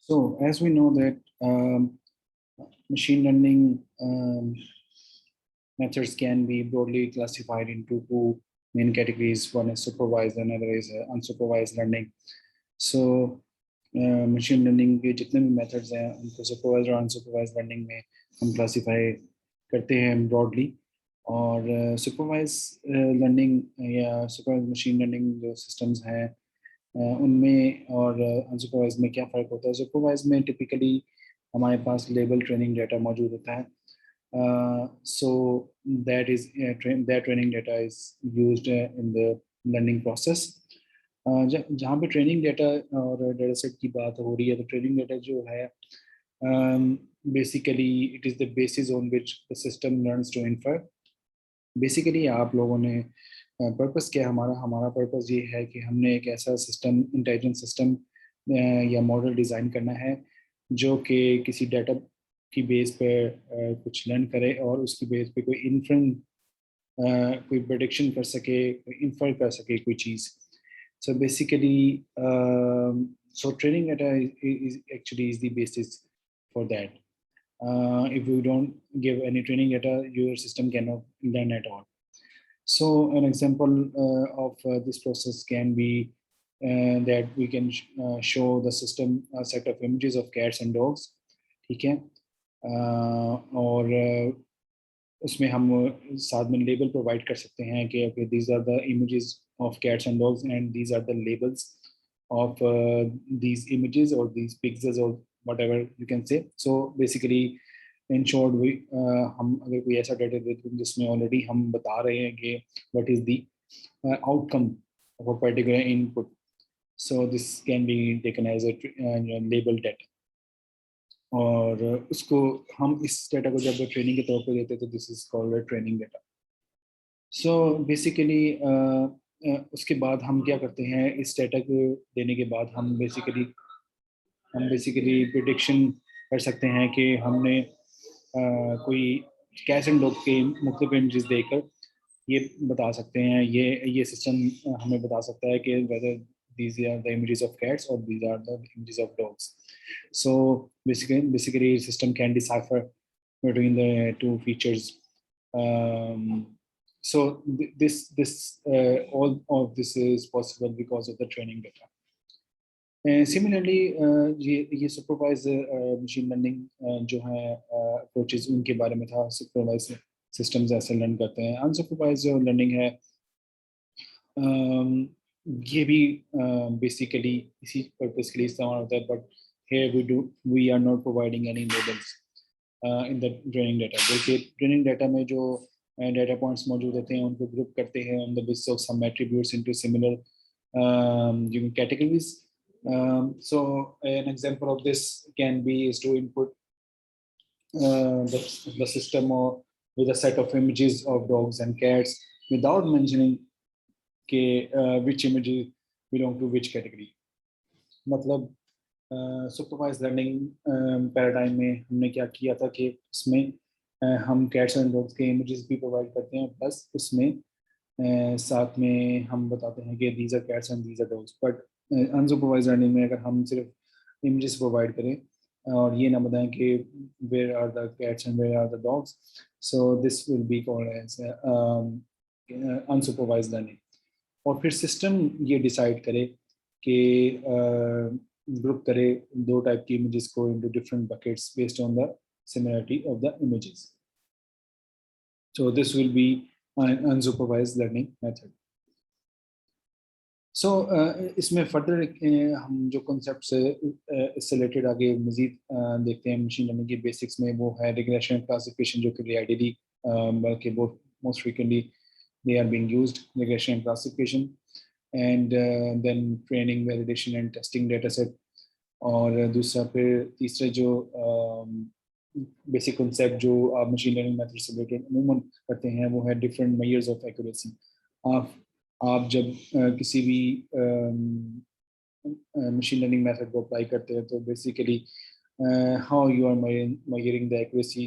So as we know that machine learning methods can be broadly classified into two main categories. One is supervised, another is unsupervised learning. So machine learning के जितने भी methods हैं उनको supervise और unsupervised learning में हम classify करते हैं ब्रॉडली। और सुपरवाइज लर्निंग या सुपरवाइज मशीन लर्निंग जो सिस्टम्स हैं उनमें और अनसुपरवाइज में क्या फ़र्क होता है। सुपरवाइज में टिपिकली हमारे पास लेबल ट्रेनिंग डाटा मौजूद होता है। So that is that training data is used in the learning process. जहाँ पे ट्रेनिंग डाटा और डाटा सेट की बात हो रही है तो ट्रेनिंग डाटा जो है basically it is the basis on which the system learns to infer. Basically आप लोगों ने पर्पस क्या हमारा हमारा पर्पस ये है कि हमने एक ऐसा सिस्टम इंटेलिजेंट सिस्टम या मॉडल डिज़ाइन करना है जो कि किसी डाटा की बेस पर कुछ लर्न करे और उसकी बेस पे कोई इन्फ्रेंस कोई प्रेडिक्शन कर सके, कोई इन्फर कर सके कोई चीज़। So basically, so training data is actually is the basis for that. If you don't give any training data, your system cannot learn at all. So an example of this process can be that we can show the system a set of images of cats and dogs, ठीक है। और उसमें हम साथ में label provide कर सकते हैं कि okay, these are the images of cats and dogs and these are the labels of these images or these pixels or whatever you can say. So basically in short we हम अगर कोई ऐसा data देते हैं जिसमें already हम बता रहे हैं कि what is the outcome of a particular input, so this can be taken as a label data। और उसको हम इस डाटा को जब ट्रेनिंग के तौर पे देते हैं तो this is called training data. So basically उसके बाद हम क्या करते हैं, इस डाटा को देने के बाद हम बेसिकली प्रिडिक्शन कर सकते हैं कि हमने कोई कैट्स एंड डॉग के मुख्तलिफ इमेजेस देकर ये बता सकते हैं, ये सिस्टम हमें बता सकता है कि weather these are the images of cats or these are the images of dogs. So basically system can decipher between the two features. So this all of this is possible because of the training data. Similarly ये supervised machine learning जो है approaches उनके बारे में था। supervised systems ऐसे learn करते हैं। unsupervised जो learning है ये भी बेसिकली इसी पर्पस के लिए इस्तेमाल होता है, but here we are not providing any labels in the training data। देखिए ट्रेनिंग डाटा में जो डाटा पॉइंट्स मौजूद होते हैं उनको ग्रुप करते हैं on the basis of some attributes into similar categories। So an example of this can be is to input the system or with a set of images of dogs and cats without mentioning के which images belong to which category। मतलब supervise learning paradigm में हमने क्या किया था कि उसमें हम कैट्स एंड डॉग्स के इमेजेस भी प्रोवाइड करते हैं, प्लस उसमें साथ में हम बताते हैं कि these are cats and these are dogs. But unsupervised learning में अगर हम सिर्फ इमेजेस प्रोवाइड करें और ये ना बताएं कि where are the cats and where are the dogs, so this will be called as unsupervised learning. और फिर सिस्टम ये डिसाइड करे कि ग्रुप करे दो टाइप की इमेजेस को into different buckets based on the similarity of the images. So this will B an unsupervised learning method। सो इसमें फर्दर हम जो कॉन्सेप्ट्स इससे रिलेटेड आगे मजीद देखते हैं मशीन लर्निंग के बेसिक्स में, वो है रिग्रेशन क्लासिफिकेशन, जो कि आइडियली बल्कि बहुत most frequently they are being used, regression and classification, and then training, validation and testing data set। और दूसरा फिर तीसरा जो बेसिक कॉन्सेप्ट जो आप मशीन लर्निंग मेथड से रिलेटेड अमूमन करते हैं वो है डिफरेंट मेजर्स ऑफ एक्यूरेसी। आप जब किसी भी मशीन लर्निंग मेथड को अप्लाई करते हैं तो basically how you are measuring the accuracy,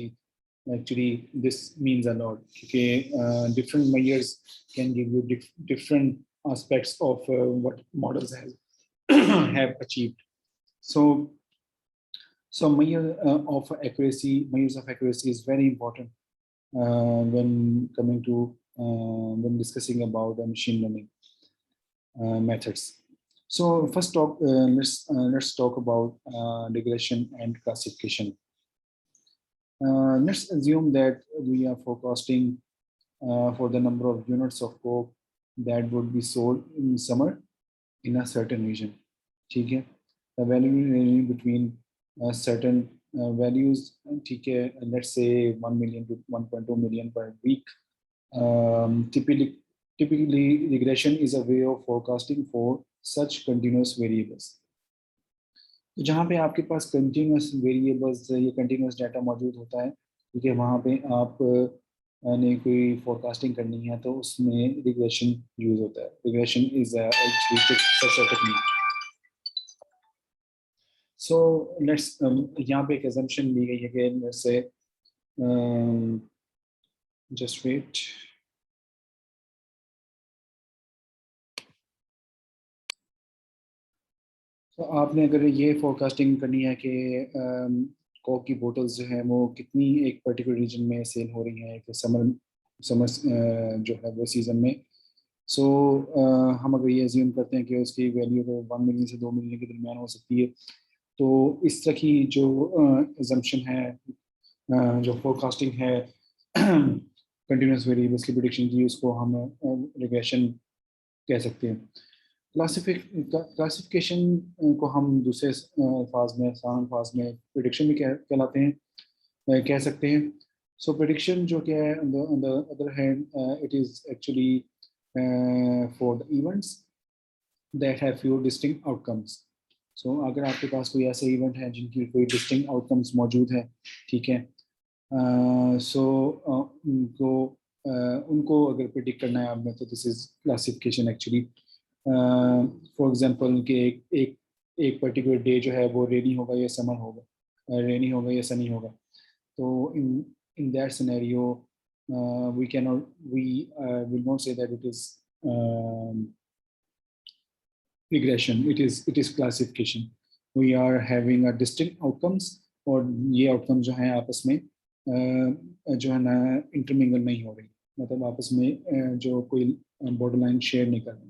actually this means a lot because different measures can give you different aspects of what models have achieved। So So measures of accuracy is very important when coming to when discussing about the machine learning methods. So first let's talk about regression and classification. Let's assume that we are forecasting for the number of units of coke that would be sold in summer in a certain region. ठीक है? The value ranging between certain values, ठीक है? Let's say 1 million to 1.2 million per week. Typically, regression is a way of forecasting for such continuous variables. तो जहाँ पे आपके पास continuous variables या continuous data मौजूद होता है, ठीक है, वहाँ पे आप ने कोई फोरकास्टिंग करनी है तो उसमें रिग्रेशन यूज होता है. Regression is such a technique. So let's यहाँ पे एक assumption ली गई है कि लेट्स से जस्ट वेट. तो आपने अगर ये फोरकास्टिंग करनी है कि कोक की बोतल्स जो है वो कितनी एक पर्टिकुलर रीजन में सेल हो रही हैं समर जो है वो सीज़न में. सो हम अगर ये अज्यूम करते हैं कि उसकी वैल्यू तो 1 मिलियन से 2 मिलियन के दरमियान हो सकती है, तो इस तरह की जो assumption है, जो फोरकास्टिंग है कंटिन्यूस वेरिएबल्स की प्रेडिक्शन की, उसको हम रिग्रेशन कह सकते हैं. क्लासिफिकेशन को हम दूसरे फाज में, आसान फाज में प्रेडिक्शन भी कहलाते हैं, कह सकते हैं. सो प्रेडिक्शन जो क्या है, on the other hand, it is actually for the events that have few distinct outcomes. So अगर आपके पास कोई ऐसे इवेंट है जिनकी कोई डिस्टिंक्ट आउटकम्स मौजूद है, ठीक है, सो उनको अगर प्रेडिक्ट करना है आपने, तो this is classification actually. For example कि एक पर्टिकुलर डे जो है वो रेनी होगा या समर होगा, रेनी होगा या सनी होगा. तो in that scenario we will not say that it is regression. It is classification. We are having a distinct outcomes, और ये आउटकम्स जो हैं आपस में जो है ना इंटरमिंगल नहीं हो रही, मतलब आपस में जो कोई बॉर्डर लाइन शेयर नहीं कर रहे.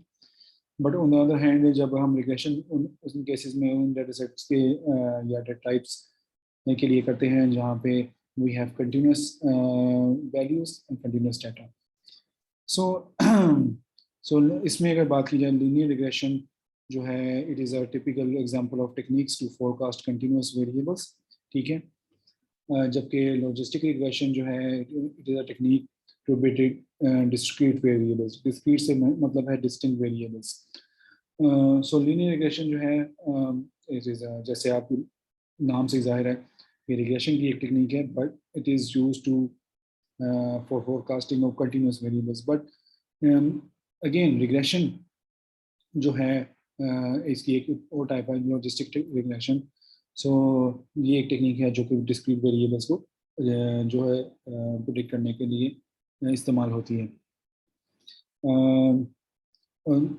But on the other hand जब हम रिग्रेशन उन केसेस में उन डेटा सेट्स के या डेटा टाइप्स के लिए करते हैं जहाँ पे we have continuous values and continuous data. So इसमें अगर बात की जाए लीनियर रिग्रेशन जो है, it is a typical example of techniques to forecast continuous variables, ठीक है. जबकि लॉजिस्टिक रिग्रेशन जो है, it is a technique to predict discrete variables. Discrete से मतलब है distinct variables. So linear regression जो है, इट इज़ जैसे आप नाम से जाहिर है ये रिग्रेशन की एक टेक्निक है, but it is used to for forecasting of continuous variables. But again regression जो है इसकी एक और टाइप है लॉजिस्टिक रिग्रेशन. सो ये एक टेक्निक है जो कि डिस्क्रीट वेरिएबल्स को जो है प्रेडिक्ट करने के लिए इस्तेमाल होती है.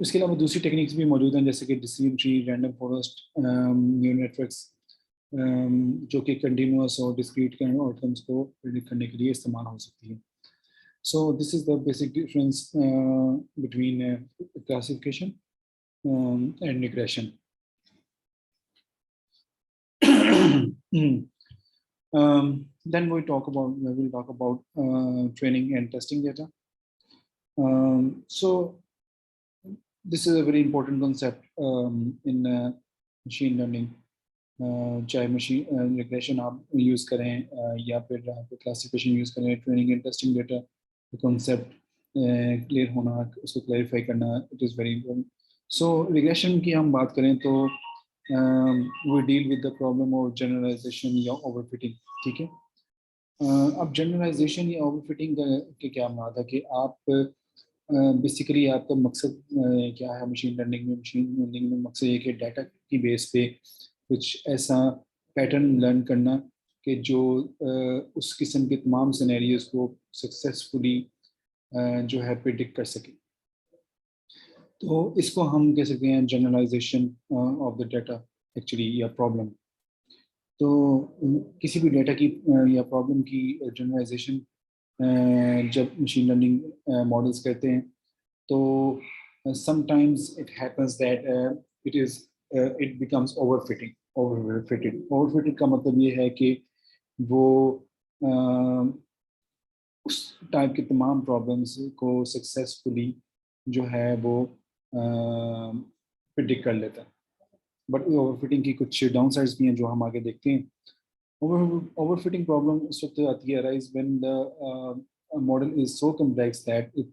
इसके अलावा दूसरी टेक्निक्स भी मौजूद हैं, जैसे कि decision tree, random forest, neural networks, जो कि कंटिन्यूस और डिस्क्रीट आउटकम्स को प्रेडिक्ट करने के लिए इस्तेमाल हो सकती है. So this is the basic difference between classification and regression. Then we will talk about training and testing data. So this is a very important concept in machine learning. चाहे machine regression आप use करें या फिर आप classification use करें, training and testing data concept clear होना, उसको clarify करना, it is very important. So regression की हम बात करें तो we deal with the problem of generalisation या ओवरफिटिंग, ठीक है. अब जनरलाइजेशन या ओवरफिटिंग के क्या मतलब है कि आप बेसिकली आपका मकसद क्या है मशीन लर्निंग में मकसद ये कि डाटा की बेस पे कुछ ऐसा पैटर्न लर्न करना कि जो उस किस्म के तमाम सिनेरियोज को सक्सेसफुली जो है प्रेडिक्ट कर सके. तो इसको हम कह सकते हैं generalisation of the data actually या प्रॉब्लम. तो किसी भी डेटा की या प्रॉब्लम की जनरलाइजेशन जब मशीन लर्निंग मॉडल्स करते हैं तो sometimes it happens that it becomes overfitted का मतलब ये है कि वो उस टाइप के तमाम प्रॉब्लम्स को सक्सेसफुली जो है वो प्रिडिक्ट कर लेता है। बट ओवरफिटिंग की कुछ डाउन साइड्स भी हैं जो हम आगे देखते हैं। Overfitting problem उस वक्त आती है arise when the model is so complex that it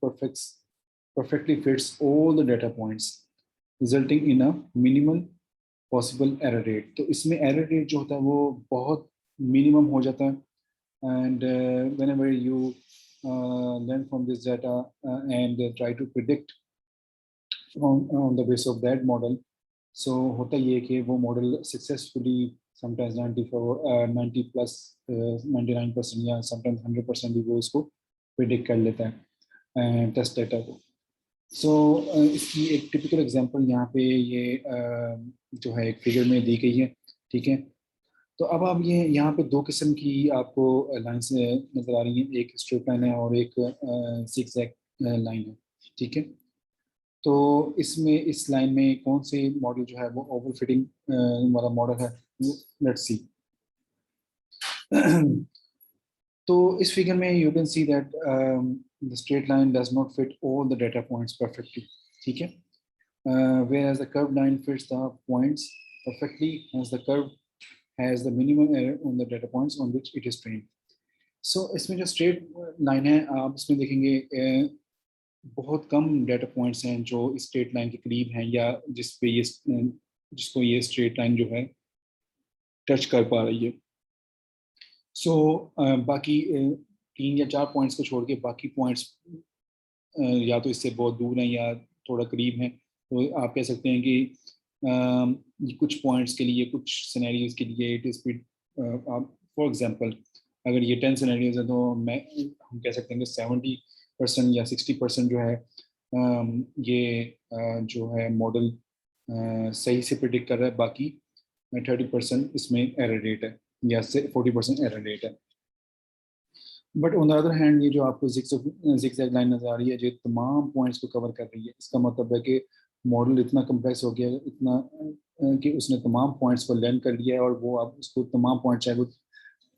perfectly fits all the data points, resulting in a minimal possible error rate. तो इसमें error rate जो होता है वो बहुत minimum हो जाता है and whenever you learn from this data and try to predict on the basis of that model, so होता ये कि वो मॉडल सक्सेसफुली समटाइम्स 90 प्लस 99% या समटाइम्स 100% भी वो इसको प्रिडिक्ट कर लेता है टेस्ट डेटा को। सो इसकी एक टिपिकल एग्जांपल यहाँ पे ये जो है एक फिगर में दी गई है, ठीक है। तो अब आप ये यहाँ पे दो किस्म की आपको लाइंस नज़र आ रही हैं, एक स्ट्रेट लाइन है और एक सिगजैग लाइन है, ठीक है। तो इसमें इस लाइन में कौन से मॉडल जो है वो ओवरफिटिंग वाला मॉडल है, लेट्स सी। तो इस फिगर में you can see that the straight line does not fit all the data points perfectly, ठीक है। whereas the curved line fits the points perfectly as the curve has the minimum error on the data points on which it is trained. So इसमें जो straight line है आप इसमें देखेंगे बहुत कम data points हैं जो इस स्ट्रेट लाइन के करीब हैं या जिसको ये स्ट्रेट लाइन जो है टच कर पा रही है। सो बाकी 3 या 4 पॉइंट्स को छोड़ के बाकी पॉइंट्स या तो इससे बहुत दूर हैं या थोड़ा करीब हैं। तो आप कह सकते हैं कि कुछ पॉइंट्स के लिए, कुछ सिनेरियोज के लिए इट इज फॉर एग्जांपल अगर ये 10 सिनेरियोज हैं तो हम कह सकते हैं कि 70% या 60% जो है ये जो है मॉडल सही से प्रिडिक्ट कर रहा है, बाकी 30% इसमें एरर रेट है या 40% एरर रेट है। But on the other hand ये जो आपको जिगजैग लाइन नजर आ रही है जो तमाम पॉइंट्स को कवर कर रही है, इसका मतलब है कि मॉडल इतना कम्प्लेक्स हो गया इतना कि उसने तमाम पॉइंट्स को लर्न कर लिया है और वो अब उसको तमाम पॉइंट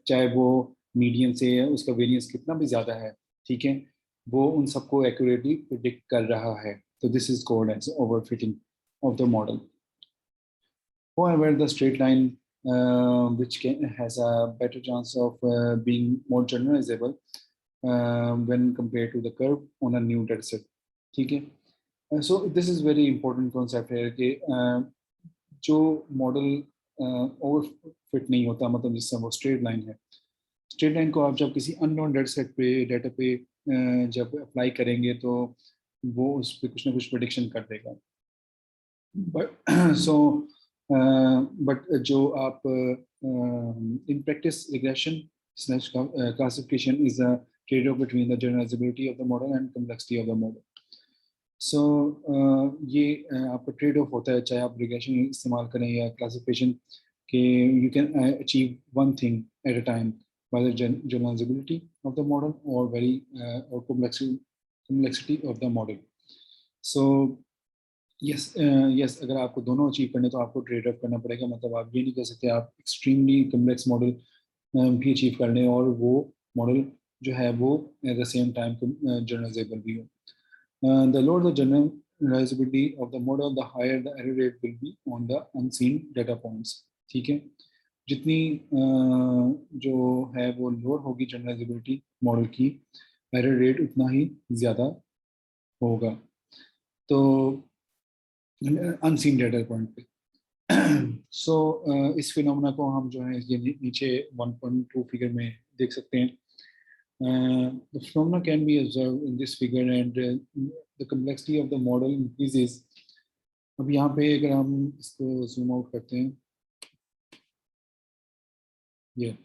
चाहे वो मीडियम से उसका वेरिएंस कितना भी ज़्यादा है, ठीक है, वो उन सबको एक्यूरेटली प्रिडिक्ट कर रहा है। तो this is called as overfitting of the model. However, the straight line, has a better chance of being more generalizable when compared to the curve on a new dataset, ठीक है। So this is very important concept है कि जो model overfit नहीं होता, मतलब जिससे वो स्ट्रेट लाइन है, स्ट्रेट लाइन को आप जब किसी अननोन डेटा पे जब अप्लाई करेंगे तो वो उस पर कुछ ना कुछ प्रेडिक्शन कर देगा। बट सो बट जो आप in practice regression slash classification is a trade-off between the generalizability of the model and complexity of the model. So ये आपका ट्रेड ऑफ होता है, चाहे आप रिग्रेशन इस्तेमाल करें या क्लासिफिकेशन, कि you can achieve one thing at a time by the generalisability of the model और और complexity of the model. So yes अगर आपको दोनों अचीव करने तो आपको ट्रेड ऑफ करना पड़ेगा। मतलब आप ये नहीं कह सकते आप एक्सट्रीमली कम्प्लेक्स मॉडल भी अचीव कर लें और वो मॉडल जो है वो एट द सेम टाइम जनरलाइजेबल भी हो। The lower the generalizability of the model, the higher the error rate will be on the unseen data points, ठीक है। जितनी जो है वो लोअर होगी जनरलाइजेबिलिटी मॉडल की, एरर रेट उतना ही ज़्यादा होगा। तो अनसीन डेटा पॉइंट पे सो इस फिनोमेना को हम जो है ये नीचे 1.2 फिगर में देख सकते हैं। The phenomena can be observed in this figure and the complexity of the model increases. अब यहाँ पे अगर हम इसको zoom out करते हैं, ये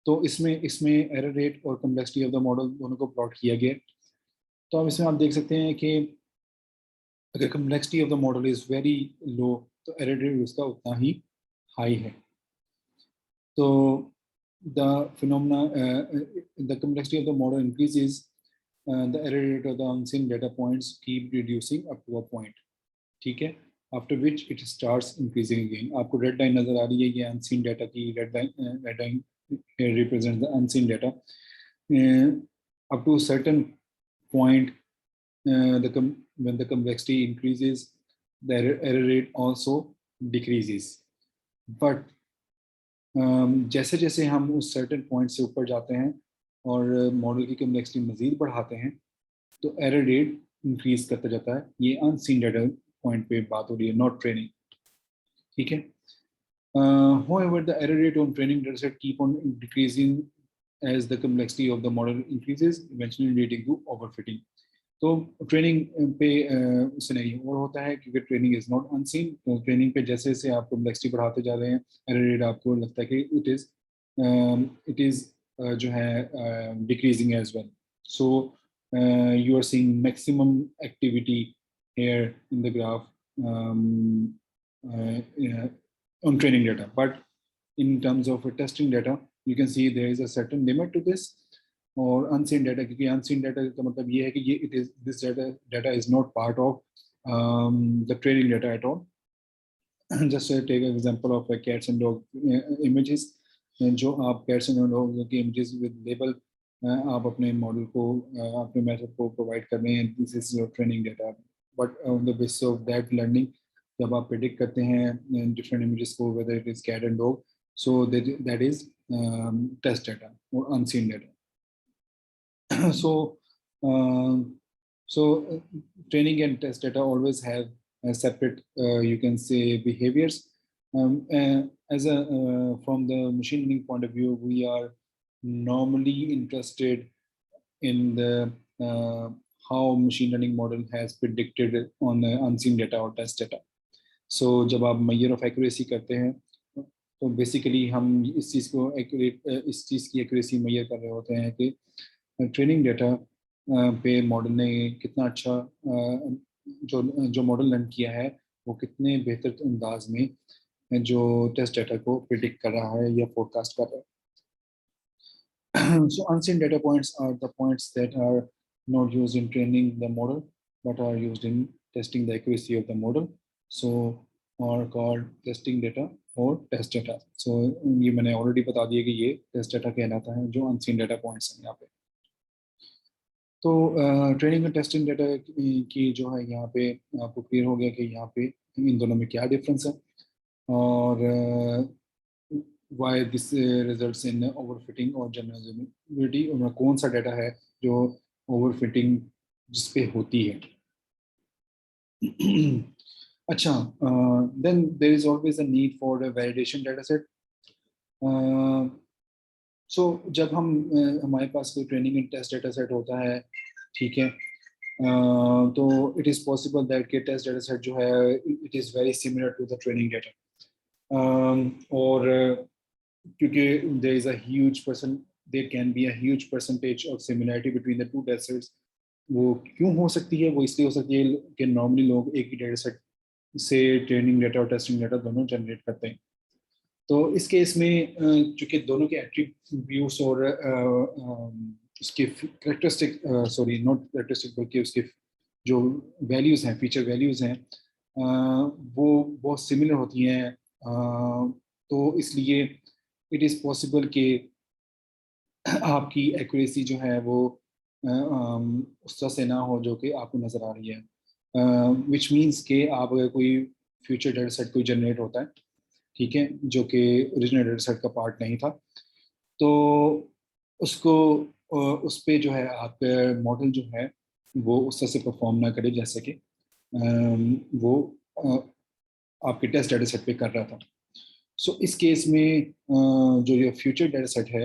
तो इसमें एरर रेट और कम्प्लेक्सिटी ऑफ द मॉडल दोनों को प्लॉट किया गया। तो अब इसमें आप देख सकते हैं कि अगर complexity of the model is very low तो एरर रेट उसका उतना ही हाई है। तो the phenomena, the complexity of the model increases, the error rate of the unseen data points keep reducing up to a point, ठीक है, after which it starts increasing again. आपको red line नजर आ रही है, ये unseen data की red line represents the unseen data. Up to a certain point, when the complexity increases, the error rate also decreases. But जैसे जैसे हम उस सर्टेन पॉइंट से ऊपर जाते हैं और मॉडल की कम्प्लेक्सिटी मजीद बढ़ाते हैं तो एरर रेट इंक्रीज करता जाता है। ये अनसीन डाटा पॉइंट पे बात हो रही है, नॉट ट्रेनिंग, ठीक है। However, the error rate on training dataset keep on decreasing as the complexity of the model increases, eventually leading to overfitting. तो ट्रेनिंग पे सिनेरियो और होता है क्योंकि ट्रेनिंग इज नॉट अनसीन। तो ट्रेनिंग पे जैसे जैसे आप कॉम्प्लेक्सिटी बढ़ाते जा रहे हैं, एरर रेट आपको लगता है कि इट इज जो है decreasing as well. So you are seeing maximum activity here in the graph on training data, but in terms of testing data you can see there is a certain limit to this. और unseen data, क्योंकि unseen data का मतलब ये है कि ये it is this data is not part of the training data at all. Just take example of cats and dog images, जो आप कैट्स एंड डॉग की इमेजेस विद लेबल आप अपने मॉडल को अपने मेथड को प्रोवाइड कर रहे हैं, this is your training data. But on the basis of that learning जब आप प्रेडिक्ट करते हैं डिफरेंट इमेजेस को whether it is cat and dog, so that is test data और unseen data. so training and test data always have a separate you can say behaviors. As a from the machine learning point of view, we are normally interested in the how machine learning model has predicted on unseen data or test data. So जब आप measure of accuracy करते हैं तो basically हम इस चीज़ को इस चीज़ की एक्यूरेसी मेजर कर रहे होते हैं कि ट्रेनिंग डाटा पे मॉडल ने कितना अच्छा जो मॉडल लर्न किया है वो कितने बेहतर अंदाज में जो टेस्ट डाटा को प्रिडिक्ट कर रहा है या फोरकास्ट कर रहा है। So unseen data points are the points that are not used in training the model but are used in testing the accuracy of the model, so are called testing data और test data. So ये मैंने already बता दिया कि ये test data कहलाता है जो अनसीन डाटा पॉइंट्स हैं यहाँ पे। तो ट्रेनिंग और टेस्टिंग डाटा की जो है यहाँ पे आपको क्लियर हो गया कि यहाँ पे इन दोनों में क्या डिफरेंस है और why this results in overfitting और जनरलाइजेबिलिटी, और कौन सा डाटा है जो ओवरफिटिंग जिस पे होती है। अच्छा, then there is always a need for a validation data set. So जब हम हमारे पास कोई training and test data set होता है, ठीक है, तो इट इज़ पॉसिबल दैट के टेस्ट डाटा सेट जो है it is very similar to the training data. और क्योंकि there is a huge there can be a huge percentage of similarity between the two data sets. वो क्यों हो सकती है? वो इसलिए हो सकती है कि नॉर्मली लोग एक ही डाटा सेट से ट्रेनिंग डाटा और टेस्टिंग डाटा दोनों जनरेट करते हैं। तो इस केस में चूंकि दोनों के एट्रीब्यूट्स और उसके करेक्टरिस्टिक सॉरी नॉट करेक्टरिस्टिक बल्कि उसके जो वैल्यूज़ हैं, फीचर वैल्यूज़ हैं, वो बहुत सिमिलर होती हैं। तो इसलिए इट इज़ पॉसिबल कि आपकी एक्यूरेसी जो है वो उस तरह से ना हो जो कि आपको नज़र आ रही है। विच मीन्स कि आप अगर कोई फ्यूचर डाटा सेट कोई जनरेट होता है, ठीक है, जो कि ओरिजिनल डाटा सेट का पार्ट नहीं था, तो उसको उस पे जो है आपका मॉडल जो है वो उस तरह से परफॉर्म ना करे जैसे कि वो आपके टेस्ट डाटा सेट पे कर रहा था। सो इस केस में जो ये फ्यूचर डाटा सेट है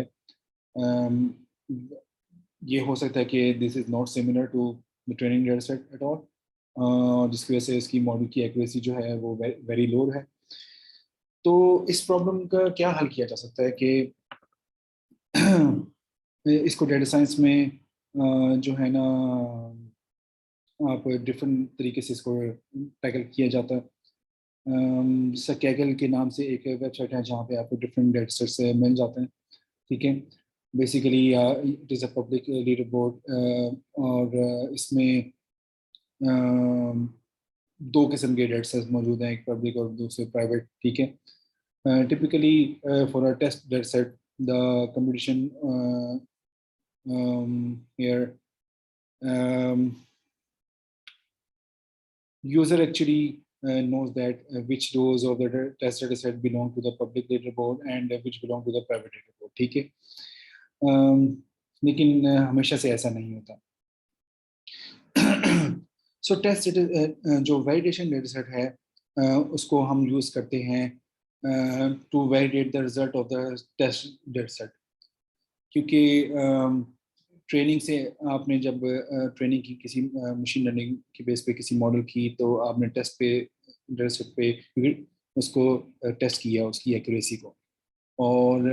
ये हो सकता है कि this is not similar to the training data set at all, जिसकी वजह से इसकी मॉडल की एक्यूरेसी जो है वो वेरी लो है। तो इस प्रॉब्लम का क्या हल किया जा सकता है कि इसको डेटा साइंस में जो है ना आप डिफरेंट तरीके से इसको टैकल किया जाता है। कैगल के नाम से एक वेबसाइट है जहाँ पे आपको डिफरेंट डेटा सेट्स मिल जाते हैं, ठीक है। Basically it is a public leader board, और इसमें दो किस्म के डेटा सेट्स मौजूद हैं, एक पब्लिक और दूसरे प्राइवेट, ठीक है। Typically, for a test data set, the competition here, user actually knows that which rows of the test data set belong to the public leaderboard and which belong to the private leaderboard, ठीक है। लेकिन हमेशा से ऐसा नहीं होता। So test जो validation data set है, उसको हम यूज करते हैं to validate the result of the test data set, क्योंकि ट्रेनिंग से आपने जब ट्रेनिंग की किसी मशीन लर्निंग की बेस पे किसी मॉडल की, तो आपने टेस्ट पे डेटा सेट पे उसको टेस्ट किया उसकी एक्यूरेसी को, और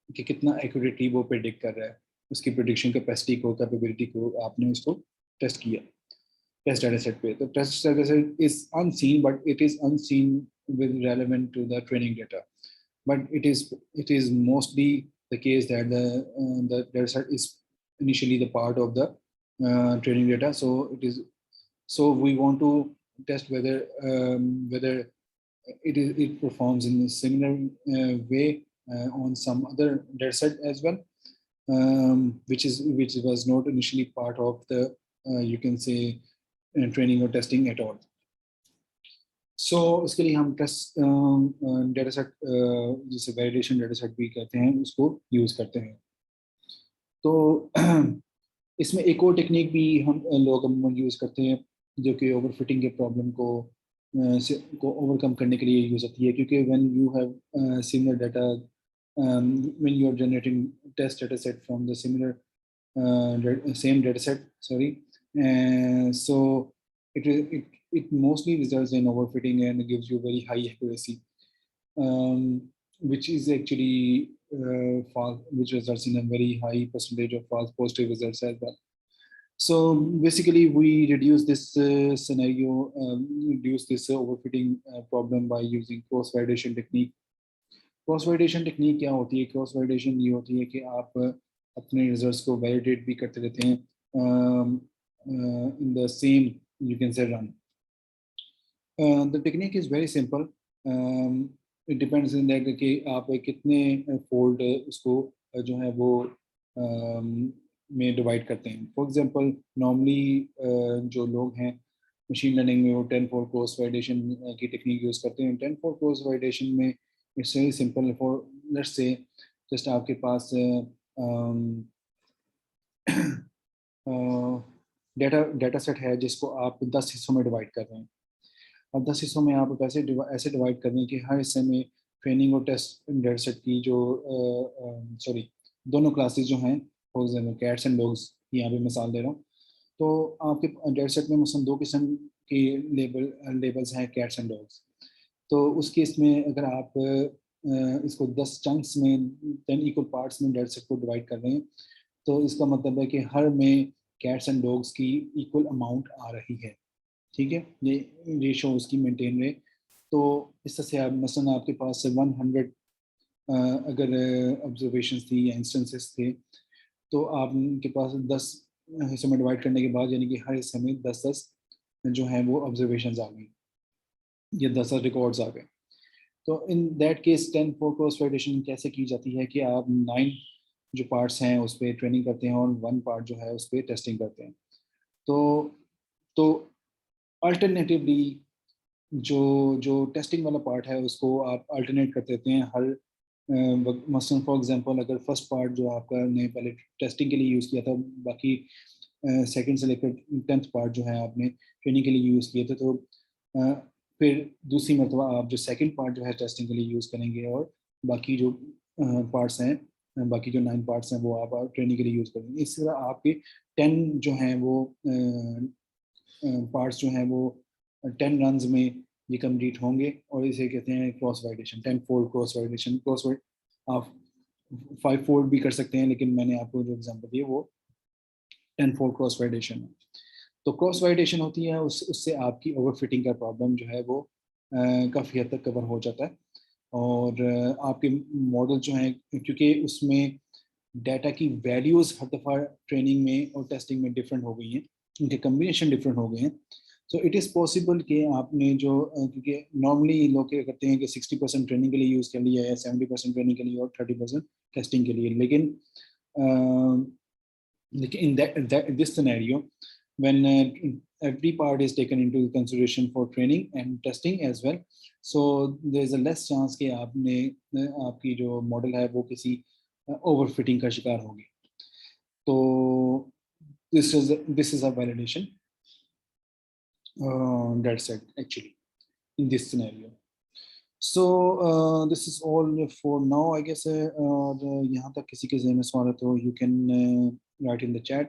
कि कितना एक्यूरेटली वो प्रेडिक्ट कर रहा है, उसकी प्रेडिक्शन कैपेसिटी को, कैपेबिलिटी को आपने उसको टेस्ट किया टेस्ट डेटा सेट पे। तो test data set is unseen, but it is unseen with relevant to the training data, but it is mostly the case that the data set is initially the part of the training data. So we want to test whether it performs in a similar way on some other data set as well, which was not initially part of the you can say training or testing at all. सो उसके लिए हम test data set, जिसे validation data set भी कहते हैं, उसको use करते हैं। तो इसमें एक और टेक्निक भी हम लोग अमूमन यूज़ करते हैं, जो कि ओवरफिटिंग के प्रॉब्लम को ओवरकम करने के लिए यूज़ होती है, क्योंकि when you have similar data, when you are generating test data set from the similar same data set, sorry, so it mostly results in overfitting and gives you very high accuracy, which is actually which results in a very high percentage of false positive results as well. So basically, we reduce this reduce this overfitting problem by using cross validation technique. Cross validation technique क्या होती है? Cross validation ये होती है कि आप अपने results को वैलिडेट भी करते रहते हैं in the same you can say run. The technique is very simple. It depends in that कि आप कितने फोल्ड उसको जो है वो में डिवाइड करते हैं। फॉर एग्जांपल, नॉर्मली जो लोग हैं मशीन लर्निंग में, वो 10 फोल्ड क्रॉस वैलिडेशन की टेक्निक यूज़ करते हैं। 10 फोल्ड क्रॉस वैलिडेशन में it's very simple. For let's say just आपके पास डेटा सेट है जिसको आप 10 हिस्सों में डिवाइड कर रहे हैं। अब 10 हिस्सों में आप ऐसे डिवाइड कर दें कि हर हिस्से में ट्रेनिंग और टेस्ट डेटा सेट की जो सॉरी दोनों क्लासेस जो हैं, for example cats and dogs की यहाँ पे मिसाल दे रहा हूँ। तो आपके डेटा सेट में मसलन दो किस्म के लेबल्स हैं, कैट्स एंड डॉग्स। तो उस केस में अगर आप इसको 10 चंक्स में 10 इक्वल पार्ट्स में डेटा सेट को डिवाइड कर रहे हैं, तो इसका मतलब है कि हर में कैट्स एंड डॉग्स की इक्वल अमाउंट आ रही है, ठीक है। ये रेशो उसकी मेंटेन रहे। तो इस तरह से आप मसलन आपके पास 100 अगर ऑब्जर्वेशंस थी या इंस्टेंसेस थे, तो आपके पास 10 हिस्सों में डिवाइड करने के बाद यानी कि हर हिस्से में 10-10 जो हैं वो ऑब्जर्वेशंस आ गई, ये 10 रिकॉर्ड्स आ गए। तो in that case 10 four cross validation कैसे की जाती है कि आप 9 जो पार्ट्स हैं उस पर ट्रेनिंग करते हैं और 1 पार्ट जो है उस पर टेस्टिंग करते हैं। तो तो अल्टरनेटिवली जो जो टेस्टिंग वाला पार्ट है उसको आप अल्टरनेट कर देते हैं हर मसलन फॉर एग्जांपल, अगर फर्स्ट पार्ट जो आपका ने पहले टेस्टिंग के लिए यूज़ किया था, बाकी सेकंड से लेकर 10th पार्ट जो है आपने ट्रेनिंग के लिए यूज़ किए थे, तो फिर दूसरी मरतबा आप जो सेकंड पार्ट जो है टेस्टिंग के लिए यूज़ करेंगे, और बाकी जो पार्ट्स हैं, बाकी जो 9 पार्ट्स हैं वो आप ट्रेनिंग के लिए यूज़ करेंगे। इस तरह आपके 10 जो हैं वो पार्ट्स जो हैं वो 10 रन्स में ये कंप्लीट होंगे, और इसे कहते हैं cross validation, 10 fold cross validation. आप 5 फोल्ड भी कर सकते हैं, लेकिन मैंने आपको जो एग्जांपल दिया वो 10 फोल्ड क्रॉस वैलिडेशन है। तो क्रॉस वैलिडेशन होती है उससे आपकी ओवरफिटिंग का प्रॉब्लम जो है वो काफ़ी हद तक कवर हो जाता है। और आपके मॉडल जो हैं, क्योंकि उसमें डाटा की वैल्यूज़ हर दफ़ा ट्रेनिंग में और टेस्टिंग में डिफरेंट हो गई हैं, उनके कम्बिनेशन डिफरेंट हो गए हैं। सो इट इज़ पॉसिबल कि आपने जो क्योंकि नॉर्मली लोग क्या करते हैं कि 60% ट्रेनिंग के लिए यूज़ कर लिया, या 70% ट्रेनिंग के लिए और 30% टेस्टिंग के लिए। लेकिन in this scenario, when every part is taken into consideration for training and testing as well, so there is a less chance कि आपने आपकी जो मॉडल है वो किसी ओवरफिटिंग का शिकार होगी। तो this is a validation, that's it actually in this scenario. So this is all for now, I guess. और यहाँ तक किसी के ज़हन में सवाल है तो you can write in the chat.